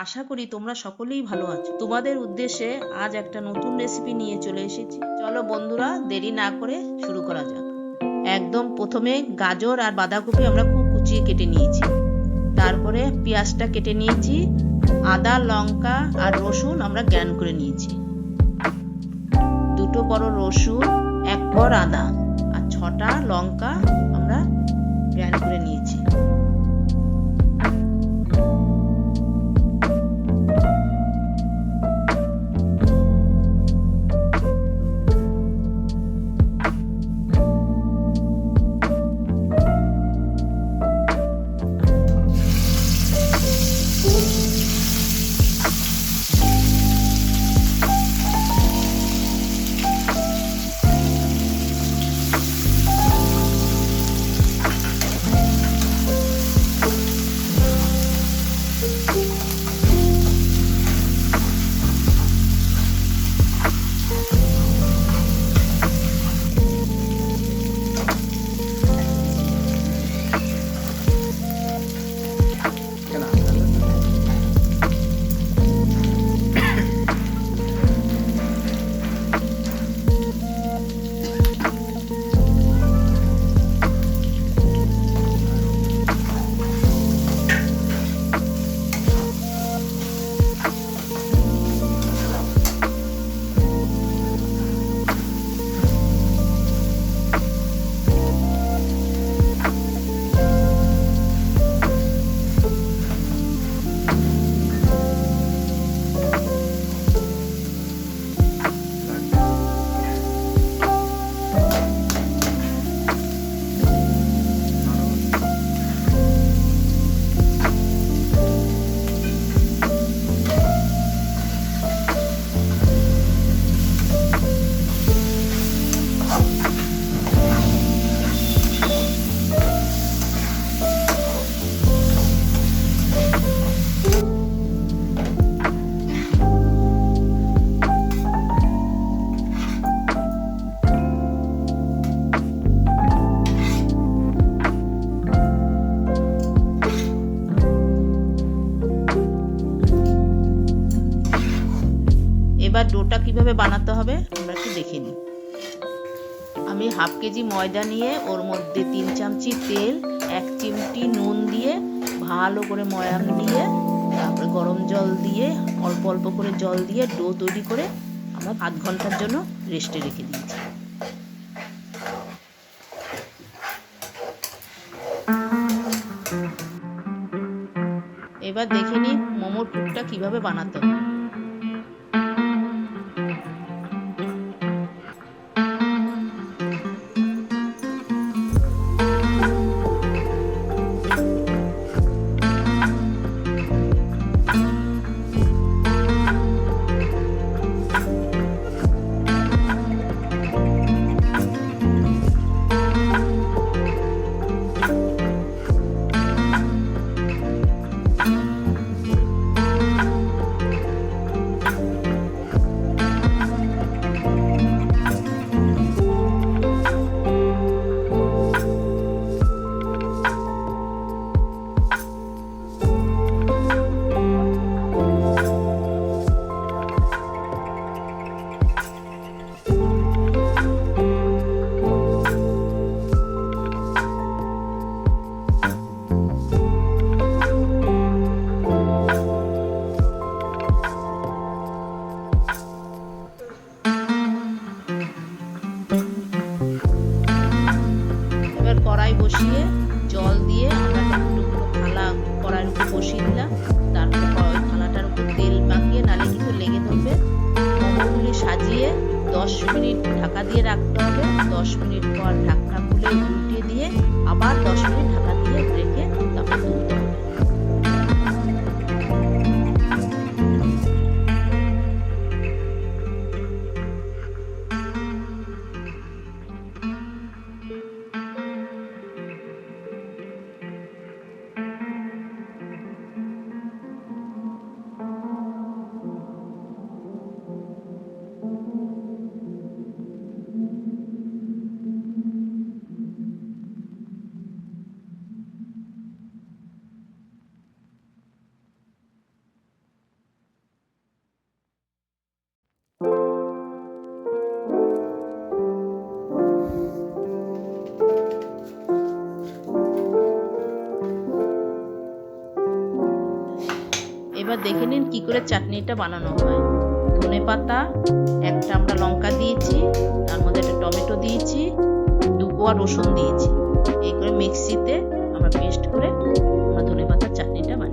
আশা করি তোমরা সকলেই ভালো আছো। তোমাদের উদ্দেশ্যে আজ একটা নতুন রেসিপি নিয়ে চলে এসেছি। চলো বন্ধুরা, দেরি না করে শুরু করা যাক। একদম প্রথমে গাজর আর বাঁধাকপি আমরা খুব কুচিয়ে কেটে নিয়েছি। তারপরে পেঁয়াজটা কেটে নিয়েছি। আদা, লঙ্কা আর রসুন আমরা গ্রাইন্ড করে নিয়েছি। দুটো বড় রসুন, এক কোয়া আদা আর 6টা লঙ্কা আমরা গ্রাইন্ড করে নিয়েছি। এবার ডোটা কিভাবে বানাতে হবে আমরা একটু দেখে নিই। আমি হাফ কেজি ময়দা নিয়ে ওর মধ্যে 3 চামচি তেল, 1 চিমটি নুন দিয়ে ভালো করে ময়াম দিয়ে, তারপরে গরম জল দিয়ে অল্প অল্প করে জল দিয়ে ডো তৈরি করে আমরা আধ ঘন্টার জন্য রেস্টে রেখে দিয়েছি। এবার দেখে নিই মোমোর পুরটা কিভাবে বানাতে হবে। কড়াই বসিয়ে জল দিয়ে আমরা টুকরো থালা কড়াইয়ের উপর বসিয়ে দিলাম। তারপর ওই থালাটার উপর তেল মাখিয়ে, নালে কিন্তু লেগে ধরবে। মোমোগুলি সাজিয়ে 10 মিনিট ঢাকা দিয়ে রাখতে হবে। 10 মিনিট পর ঢাকনা খুলে উল্টে দিয়ে আবার 10 মিনিট ঢাকা দিয়ে রেখে তারপর তুলতে হবে। এবার দেখে নিন কি করে চাটনিটা বানানো হয়। ধনেপাতা, একটা আমরা লঙ্কা দিয়েছি, তার মধ্যে একটা টমেটো দিয়েছি, 2 কোয়া রসুন দিয়েছি। এই করে মিক্সিতে আমরা পেস্ট করে আমরা ধনেপাতার চাটনিটা বানিয়েছি।